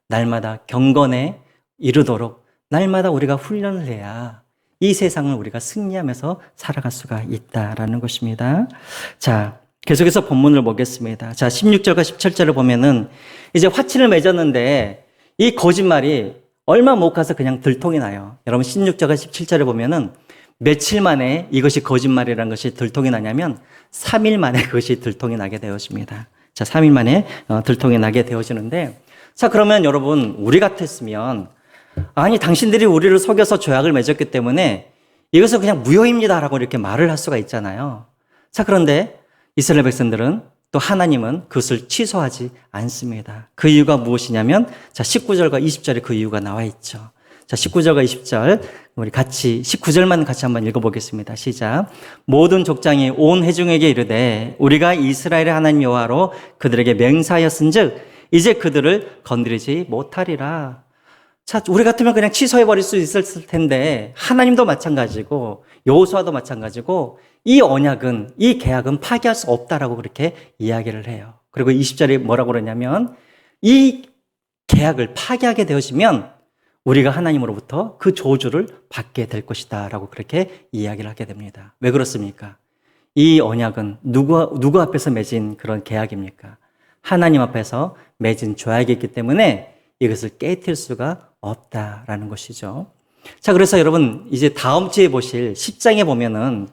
날마다 경건에 이르도록 날마다 우리가 훈련을 해야 이 세상을 우리가 승리하면서 살아갈 수가 있다라는 것입니다. 자, 계속해서 본문을 보겠습니다. 자, 16절과 17절을 보면은 이제 화친을 맺었는데 이 거짓말이 얼마 못 가서 그냥 들통이 나요. 여러분 16절과 17절을 보면은 며칠 만에 이것이 거짓말이라는 것이 들통이 나냐면 3일 만에 그것이 들통이 나게 되어집니다. 자, 3일 만에 들통이 나게 되어지는데 자, 그러면 여러분 우리 같았으면 아니 당신들이 우리를 속여서 조약을 맺었기 때문에 이것은 그냥 무효입니다라고 이렇게 말을 할 수가 있잖아요. 자, 그런데 이스라엘 백성들은 또 하나님은 그것을 취소하지 않습니다. 그 이유가 무엇이냐면 자, 19절과 20절에 그 이유가 나와 있죠. 자, 19절과 20절 우리 같이 19절만 같이 한번 읽어보겠습니다. 시작. 모든 족장이 온 회중에게 이르되 우리가 이스라엘의 하나님 여호와로 그들에게 맹세하였은즉 이제 그들을 건드리지 못하리라. 자, 우리 같으면 그냥 취소해버릴 수 있었을 텐데 하나님도 마찬가지고 여호수아도 마찬가지고 이 언약은 이 계약은 파기할 수 없다라고 그렇게 이야기를 해요. 그리고 20절에 뭐라고 그러냐면 이 계약을 파기하게 되어지면 우리가 하나님으로부터 그 저주를 받게 될 것이다 라고 그렇게 이야기를 하게 됩니다. 왜 그렇습니까? 이 언약은 누구 앞에서 맺은 그런 계약입니까? 하나님 앞에서 맺은 조약이기 때문에 이것을 깨뜨릴 수가 없다라는 것이죠. 자, 그래서 여러분 이제 다음 주에 보실 10장에 보면은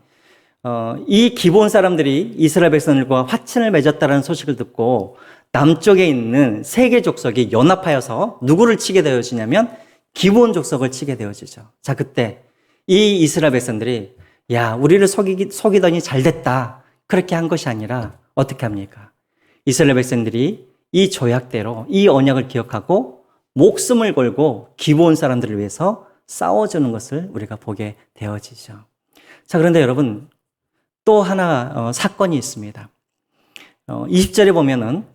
이 기브온 사람들이 이스라엘 백성들과 화친을 맺었다는 소식을 듣고 남쪽에 있는 세 개 족속이 연합하여서 누구를 치게 되어지냐면 기브온 족속을 치게 되어지죠. 자, 그때 이 이스라엘 백성들이 야, 우리를 속이더니 잘 됐다. 그렇게 한 것이 아니라 어떻게 합니까? 이스라엘 백성들이 이 조약대로 이 언약을 기억하고 목숨을 걸고 기브온 사람들을 위해서 싸워주는 것을 우리가 보게 되어지죠. 자, 그런데 여러분 또 하나 사건이 있습니다. 20절에 보면은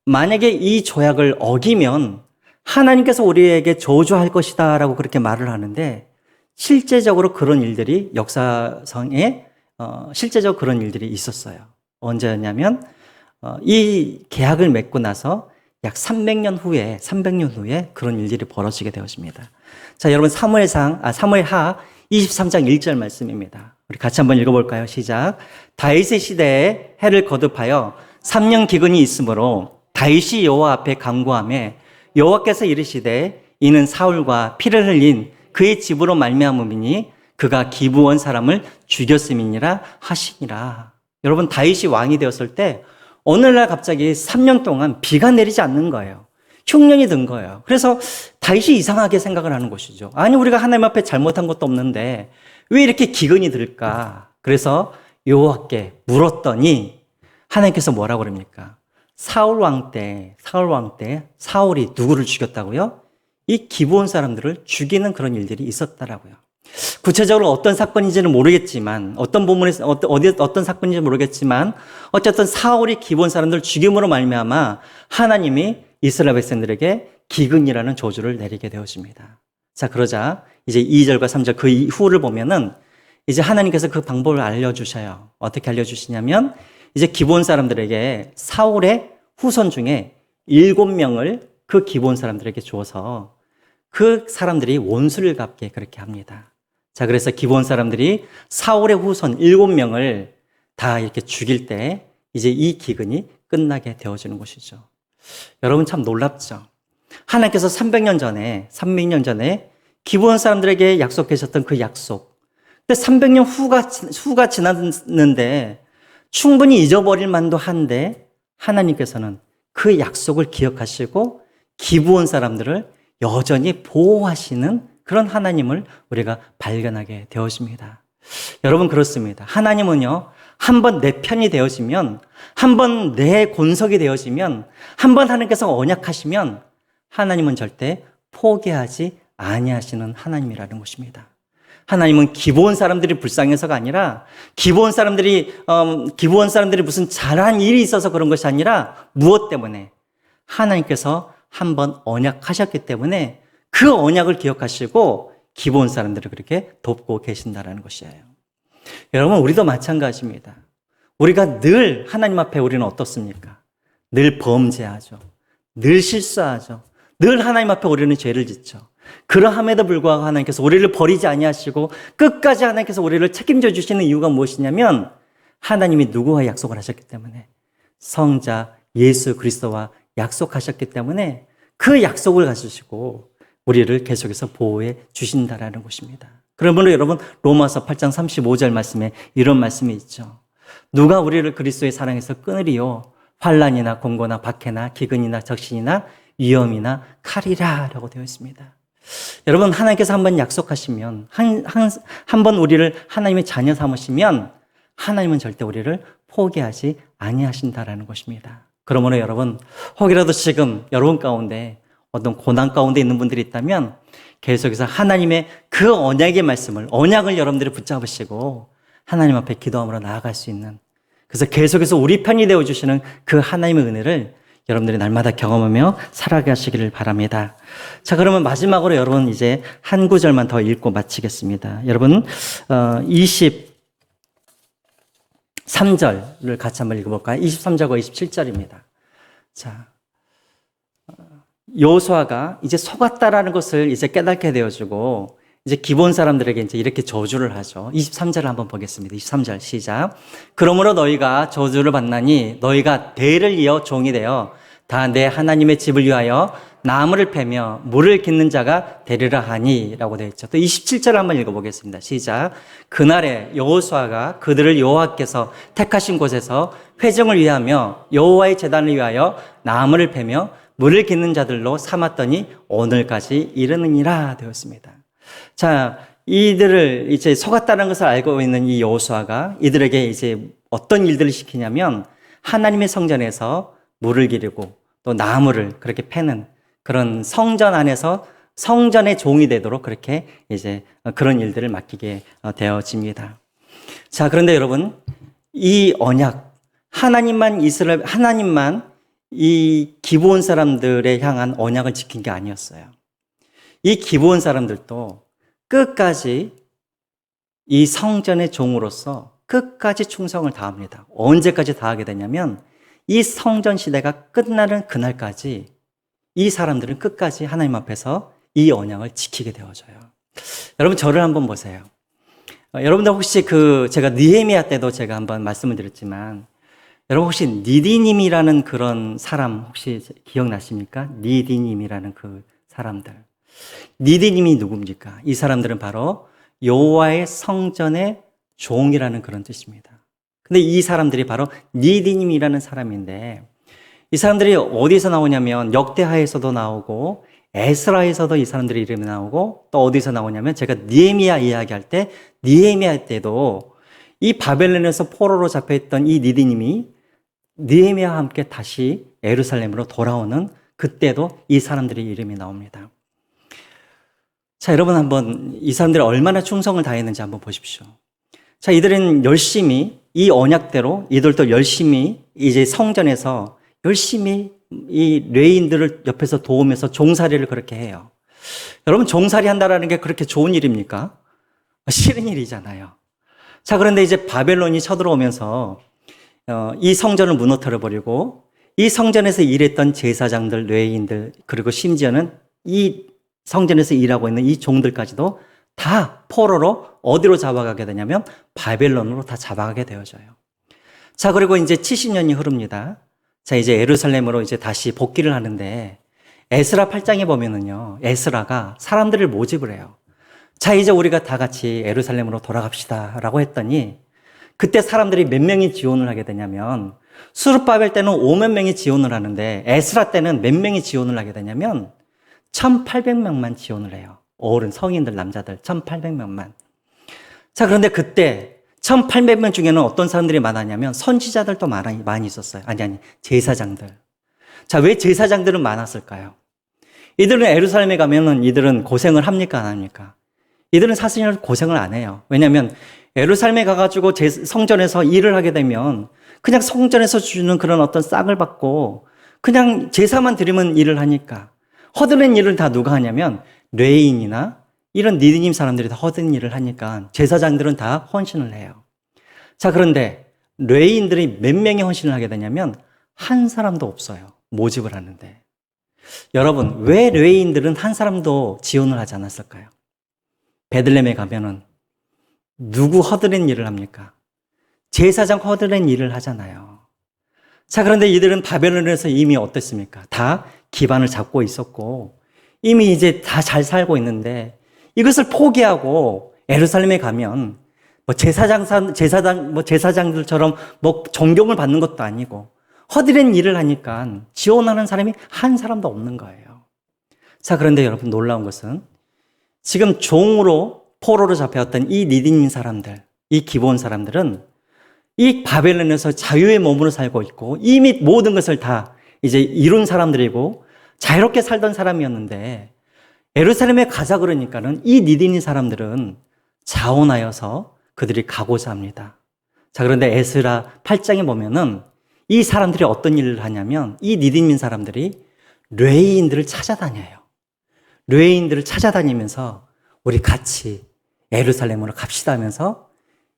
만약에 이 조약을 어기면 하나님께서 우리에게 저주할 것이다 라고 그렇게 말을 하는데 실제적으로 그런 일들이 역사상에 실제적으로 그런 일들이 있었어요. 언제였냐면 이 계약을 맺고 나서 약 300년 후에 그런 일들이 벌어지게 되어집니다. 자, 여러분 사무엘하 23장 1절 말씀입니다. 우리 같이 한번 읽어볼까요? 시작. 다윗의 시대에 해를 거듭하여 3년 기근이 있으므로 다윗이 여호와 앞에 간구하며 여호와께서 이르시되 이는 사울과 피를 흘린 그의 집으로 말미암음이니 그가 기브온 사람을 죽였음이니라 하시니라. 여러분 다윗이 왕이 되었을 때 어느 날 갑자기 3년 동안 비가 내리지 않는 거예요. 흉년이 든 거예요. 그래서 다윗이 이상하게 생각을 하는 것이죠. 아니 우리가 하나님 앞에 잘못한 것도 없는데 왜 이렇게 기근이 들까? 그래서 여호와께 물었더니 하나님께서 뭐라고 그럽니까? 사울 왕 때 사울이 누구를 죽였다고요? 이 기브온 사람들을 죽이는 그런 일들이 있었다라고요. 구체적으로 어떤 사건인지는 모르겠지만, 어떤 본문에서 어떤 사건인지 모르겠지만, 어쨌든 사울이 기브온 사람들을 죽임으로 말미암아 하나님이 이스라엘 백성들에게 기근이라는 저주를 내리게 되어집니다. 자, 그러자 이제 2절과 3절 그 이후를 보면은 이제 하나님께서 그 방법을 알려주셔요. 어떻게 알려주시냐면, 이제 기브온 사람들에게 사울의 후손 중에 7명을 그 기브온 사람들에게 주어서 그 사람들이 원수를 갚게 그렇게 합니다. 자, 그래서 기브온 사람들이 사울의 후손 7명을 다 이렇게 죽일 때 이제 이 기근이 끝나게 되어지는 것이죠. 여러분 참 놀랍죠? 하나님께서 300년 전에 기브온 사람들에게 약속하셨던 그 약속. 근데 300년 후가 지났는데 충분히 잊어버릴 만도 한데 하나님께서는 그 약속을 기억하시고 기브온 사람들을 여전히 보호하시는 그런 하나님을 우리가 발견하게 되어집니다. 여러분 그렇습니다. 하나님은요, 한번 내 편이 되어지면, 한번 내 권속이 되어지면, 한번 하나님께서 언약하시면 하나님은 절대 포기하지 아니하시는 하나님이라는 것입니다. 하나님은 기브온 사람들이 불쌍해서가 아니라 기브온 사람들이 무슨 잘한 일이 있어서 그런 것이 아니라 무엇 때문에 하나님께서 한번 언약하셨기 때문에 그 언약을 기억하시고 기브온 사람들을 그렇게 돕고 계신다라는 것이에요. 여러분 우리도 마찬가지입니다. 우리가 늘 하나님 앞에 우리는 어떻습니까? 늘 범죄하죠. 늘 실수하죠. 늘 하나님 앞에 우리는 죄를 짓죠. 그러함에도 불구하고 하나님께서 우리를 버리지 아니하시고 끝까지 하나님께서 우리를 책임져 주시는 이유가 무엇이냐면 하나님이 누구와 약속을 하셨기 때문에 성자 예수 그리스도와 약속하셨기 때문에 그 약속을 가지시고 우리를 계속해서 보호해 주신다라는 것입니다. 그러므로 여러분 로마서 8장 35절 말씀에 이런 말씀이 있죠. 누가 우리를 그리스도의 사랑에서 끊으리요? 환난이나 공고나 박해나 기근이나 적신이나 위험이나 칼이라 라고 되어 있습니다. 여러분 하나님께서 한번 약속하시면 한번 우리를 하나님의 자녀 삼으시면 하나님은 절대 우리를 포기하지 아니하신다라는 것입니다. 그러므로 여러분 혹이라도 지금 여러분 가운데 어떤 고난 가운데 있는 분들이 있다면 계속해서 하나님의 그 언약을 여러분들이 붙잡으시고 하나님 앞에 기도함으로 나아갈 수 있는, 그래서 계속해서 우리 편이 되어주시는 그 하나님의 은혜를 여러분들이 날마다 경험하며 살아가시기를 바랍니다. 자, 그러면 마지막으로 여러분 이제 한 구절만 더 읽고 마치겠습니다. 여러분 23절을 같이 한번 읽어볼까요? 23절과 27절입니다. 자, 여호수아가 이제 속았다라는 것을 이제 깨닫게 되어지고 이제 기브온 사람들에게 이제 이렇게 저주를 하죠. 23절을 한번 보겠습니다. 23절 시작. 그러므로 너희가 저주를 받나니 너희가 대를 이어 종이 되어 다 내 하나님의 집을 위하여 나무를 패며 물을 깃는 자가 되리라 하니 라고 되어 있죠. 또 27절을 한번 읽어보겠습니다. 시작. 그날에 여호수아가 그들을 여호와께서 택하신 곳에서 회정을 위하며 여호와의 제단을 위하여 나무를 패며 물을 깃는 자들로 삼았더니 오늘까지 이르느니라 되었습니다. 자, 이들을 이제 속았다는 것을 알고 있는 이 여호수아가 이들에게 이제 어떤 일들을 시키냐면 하나님의 성전에서 물을 기르고 또 나무를 그렇게 패는 그런 성전 안에서 성전의 종이 되도록 그렇게 이제 그런 일들을 맡기게 되어집니다. 자, 그런데 여러분 이 언약 하나님만 이 기브온 사람들에 향한 언약을 지킨 게 아니었어요. 이 기브온 사람들도 끝까지 이 성전의 종으로서 끝까지 충성을 다합니다. 언제까지 다하게 되냐면 이 성전 시대가 끝나는 그날까지 이 사람들은 끝까지 하나님 앞에서 이 언약을 지키게 되어져요. 여러분 저를 한번 보세요. 여러분들 혹시 제가 느헤미야 때도 제가 한번 말씀을 드렸지만 여러분 혹시 니디님이라는 그런 사람 혹시 기억나십니까? 니디님이라는 그 사람들. 니디님이 누굽니까? 이 사람들은 바로 여호와의 성전의 종이라는 그런 뜻입니다. 근데 이 사람들이 바로 니디님이라는 사람인데 이 사람들이 어디서 나오냐면 역대하에서도 나오고 에스라에서도 이 사람들의 이름이 나오고 또 어디서 나오냐면 제가 느헤미야 이야기할 때 느헤미야 때도 이 바벨론에서 포로로 잡혀있던 이 니디님이 느헤미야와 함께 다시 예루살렘으로 돌아오는 그때도 이 사람들의 이름이 나옵니다. 자, 여러분 한번 이 사람들이 얼마나 충성을 다했는지 한번 보십시오. 자, 이들은 열심히 이 언약대로 이들도 열심히 이제 성전에서 열심히 이 레위인들을 옆에서 도우면서 종살이를 그렇게 해요. 여러분, 종살이 한다라는 게 그렇게 좋은 일입니까? 싫은 일이잖아요. 자, 그런데 이제 바벨론이 쳐들어오면서 이 성전을 무너뜨려 버리고 이 성전에서 일했던 제사장들, 레위인들, 그리고 심지어는 이 성전에서 일하고 있는 이 종들까지도 다 포로로 어디로 잡아가게 되냐면 바벨론으로 다 잡아가게 되어져요. 자, 그리고 이제 70년이 흐릅니다. 자, 이제 예루살렘으로 이제 다시 복귀를 하는데 에스라 8장에 보면은요, 에스라가 사람들을 모집을 해요. 자, 이제 우리가 다 같이 예루살렘으로 돌아갑시다 라고 했더니 그때 사람들이 몇 명이 지원을 하게 되냐면 수르바벨 때는 5만 명이 지원을 하는데 에스라 때는 몇 명이 지원을 하게 되냐면 1,800명만 지원을 해요. 어른, 성인들, 남자들 1,800명만. 자, 그런데 그때 1,800명 중에는 어떤 사람들이 많았냐면 선지자들도 많이 있었어요. 아니, 제사장들. 자, 왜 제사장들은 많았을까요? 이들은 예루살렘에 가면은 이들은 고생을 합니까? 안 합니까? 이들은 사실 고생을 안 해요. 왜냐하면 예루살렘에 가가지고 성전에서 일을 하게 되면 그냥 성전에서 주는 그런 어떤 싹을 받고 그냥 제사만 드리면 일을 하니까. 허드렛 일을 다 누가 하냐면 레위인이나 이런 니드님 사람들이 다 허드렛 일을 하니까 제사장들은 다 헌신을 해요. 자, 그런데 레위인들이 몇 명이 헌신을 하게 되냐면 한 사람도 없어요. 모집을 하는데. 여러분, 왜 레위인들은 한 사람도 지원을 하지 않았을까요? 베들레헴에 가면은 누구 허드렛 일을 합니까? 제사장 허드렛 일을 하잖아요. 자, 그런데 이들은 바벨론에서 이미 어땠습니까? 다 기반을 잡고 있었고 이미 이제 다 잘 살고 있는데 이것을 포기하고 예루살렘에 가면 제사장들처럼 존경을 받는 것도 아니고 허드렛 일을 하니까 지원하는 사람이 한 사람도 없는 거예요. 자, 그런데 여러분 놀라운 것은 지금 종으로 포로로 잡혀왔던 이 니드님 사람들, 이 기브온 사람들은 이 바벨론에서 자유의 몸으로 살고 있고 이미 모든 것을 다 이제 이룬 사람들이고 자유롭게 살던 사람이었는데 예루살렘에 가자 그러니까는 이 니드님 사람들은 자원하여서 그들이 가고자 합니다. 자, 그런데 에스라 8장에 보면은 이 사람들이 어떤 일을 하냐면 이 니드님 사람들이 레위인들을 찾아다녀요. 레위인들을 찾아다니면서 우리 같이 예루살렘으로 갑시다 하면서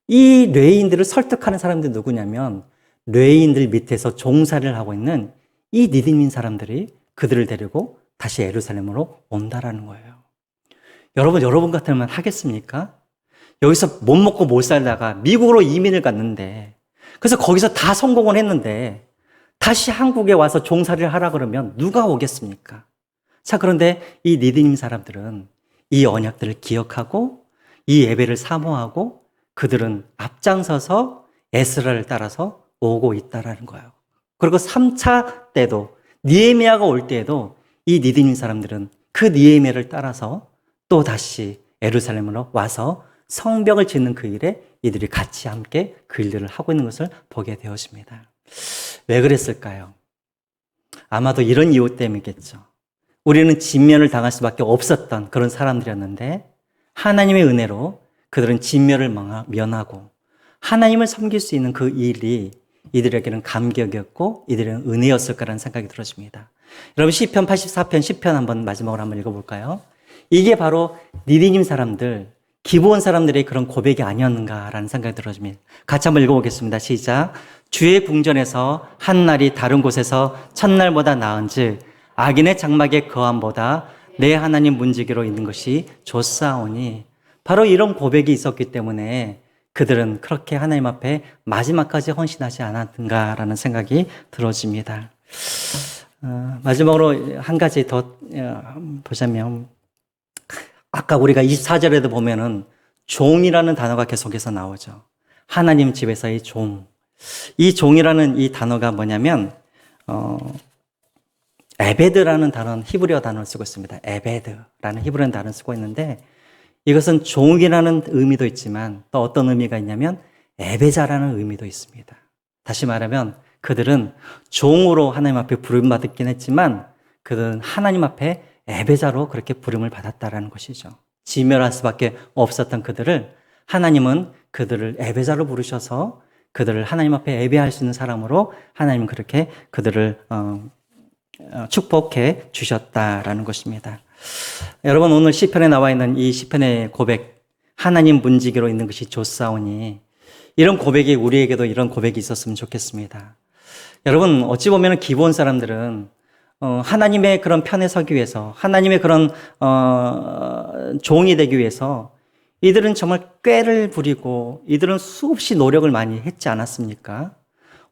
이 레위인들을 설득하는 사람들이 누구냐면 레위인들 밑에서 종살이를 하고 있는 이 니드님 사람들이 그들을 데리고 다시 예루살렘으로 온다라는 거예요. 여러분 같으면 하겠습니까? 여기서 못 먹고 못 살다가 미국으로 이민을 갔는데 그래서 거기서 다 성공을 했는데 다시 한국에 와서 종살이를 하라 그러면 누가 오겠습니까? 자, 그런데 이 니드님 사람들은 이 언약들을 기억하고 이 예배를 사모하고 그들은 앞장서서 에스라를 따라서 오고 있다라는 거예요. 그리고 3차 때도 느헤미야가 올 때에도 이 니드님 사람들은 그 느헤미야를 따라서 또 다시 예루살렘으로 와서 성벽을 짓는 그 일에 이들이 같이 함께 그 일들을 하고 있는 것을 보게 되었습니다. 왜 그랬을까요? 아마도 이런 이유 때문이겠죠. 우리는 진멸을 당할 수밖에 없었던 그런 사람들이었는데 하나님의 은혜로 그들은 진멸을 면하고 하나님을 섬길 수 있는 그 일이 이들에게는 감격이었고 이들에게는 은혜였을 거라는 생각이 들어집니다. 여러분 시편 84편 10편 한번 마지막으로 한번 읽어볼까요? 이게 바로 니드님 사람들, 기브온 사람들의 그런 고백이 아니었는가라는 생각이 들어집니다. 같이 한번 읽어보겠습니다. 시작. 주의 궁전에서 한 날이 다른 곳에서 첫날보다 나은즉 악인의 장막의 거함보다 내 하나님 문지기로 있는 것이 좋사오니. 바로 이런 고백이 있었기 때문에 그들은 그렇게 하나님 앞에 마지막까지 헌신하지 않았는가라는 생각이 들어집니다. 마지막으로 한 가지 더 보자면 아까 우리가 24절에도 보면은 종이라는 단어가 계속해서 나오죠. 하나님 집에서의 종. 이 종이라는 이 단어가 뭐냐면 에베드라는 단어는 히브리어 단어를 쓰고 있습니다. 에베드라는 히브리어 단어를 쓰고 있는데 이것은 종이라는 의미도 있지만 또 어떤 의미가 있냐면 에베자라는 의미도 있습니다. 다시 말하면 그들은 종으로 하나님 앞에 부름받았긴 했지만 그들은 하나님 앞에 예배자로 그렇게 부름을 받았다라는 것이죠. 지멸할 수밖에 없었던 그들을 하나님은 그들을 예배자로 부르셔서 그들을 하나님 앞에 예배할 수 있는 사람으로 하나님은 그렇게 그들을 축복해 주셨다라는 것입니다. 여러분, 오늘 시편에 나와 있는 이 시편의 고백, 하나님 문지기로 있는 것이 좋사오니, 이런 고백이 우리에게도 이런 고백이 있었으면 좋겠습니다. 여러분, 어찌 보면 기본 사람들은 하나님의 그런 편에 서기 위해서, 하나님의 그런 종이 되기 위해서 이들은 정말 꾀를 부리고 이들은 수없이 노력을 많이 했지 않았습니까?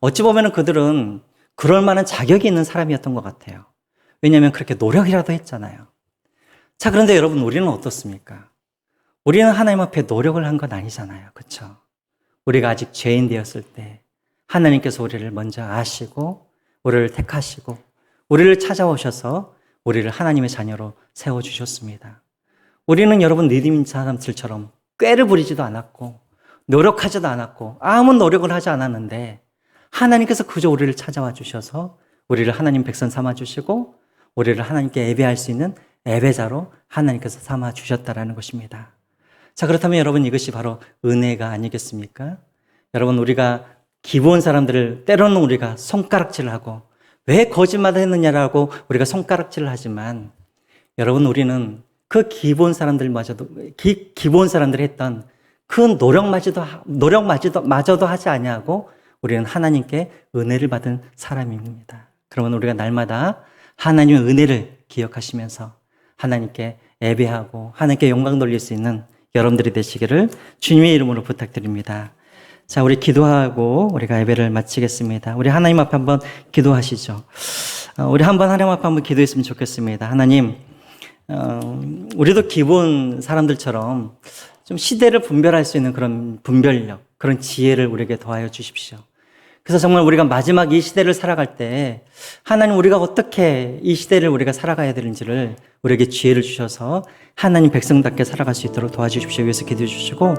어찌 보면 그들은 그럴 만한 자격이 있는 사람이었던 것 같아요. 왜냐하면 그렇게 노력이라도 했잖아요. 자, 그런데 여러분, 우리는 어떻습니까? 우리는 하나님 앞에 노력을 한 건 아니잖아요. 그렇죠? 우리가 아직 죄인 되었을 때 하나님께서 우리를 먼저 아시고 우리를 택하시고 우리를 찾아오셔서 우리를 하나님의 자녀로 세워주셨습니다. 우리는 여러분 믿음인 사람들처럼 꾀를 부리지도 않았고 노력하지도 않았고 아무 노력을 하지 않았는데 하나님께서 그저 우리를 찾아와 주셔서 우리를 하나님 백성 삼아 주시고 우리를 하나님께 예배할 수 있는 예배자로 하나님께서 삼아 주셨다라는 것입니다. 자, 그렇다면 여러분, 이것이 바로 은혜가 아니겠습니까? 여러분, 우리가 기본 사람들을 때로는 우리가 손가락질을 하고 왜 거짓말을 했느냐라고 우리가 손가락질을 하지만 여러분, 우리는 그 기본 사람들마저도 기본 사람들이 했던 그 노력마저도 하지 아니하고 우리는 하나님께 은혜를 받은 사람입니다. 그러면 우리가 날마다 하나님의 은혜를 기억하시면서 하나님께 예배하고 하나님께 영광 돌릴 수 있는 여러분들이 되시기를 주님의 이름으로 부탁드립니다. 자, 우리 기도하고 우리가 예배를 마치겠습니다. 우리 하나님 앞에 한번 기도하시죠. 우리 한번 하나님 앞에 한번 기도했으면 좋겠습니다. 하나님, 우리도 기본 사람들처럼 좀 시대를 분별할 수 있는 그런 분별력, 그런 지혜를 우리에게 더하여 주십시오. 그래서 정말 우리가 마지막 이 시대를 살아갈 때 하나님, 우리가 어떻게 이 시대를 우리가 살아가야 되는지를 우리에게 지혜를 주셔서 하나님 백성답게 살아갈 수 있도록 도와주십시오. 위해서 기도해 주시고,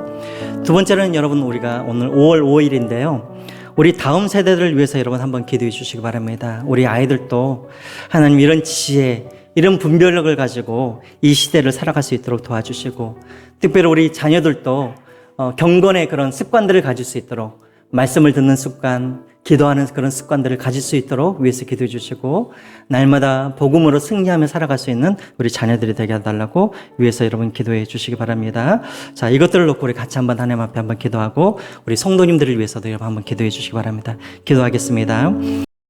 두 번째는 여러분, 우리가 오늘 5월 5일인데요. 우리 다음 세대들을 위해서 여러분 한번 기도해 주시기 바랍니다. 우리 아이들도 하나님 이런 지혜, 이런 분별력을 가지고 이 시대를 살아갈 수 있도록 도와주시고, 특별히 우리 자녀들도 경건의 그런 습관들을 가질 수 있도록, 말씀을 듣는 습관, 기도하는 그런 습관들을 가질 수 있도록 위해서 기도해 주시고, 날마다 복음으로 승리하며 살아갈 수 있는 우리 자녀들이 되게 해달라고 위해서 여러분 기도해 주시기 바랍니다. 자, 이것들을 놓고 우리 같이 한번 하나님 앞에 한번 기도하고 우리 성도님들을 위해서도 여러분 한번 기도해 주시기 바랍니다. 기도하겠습니다.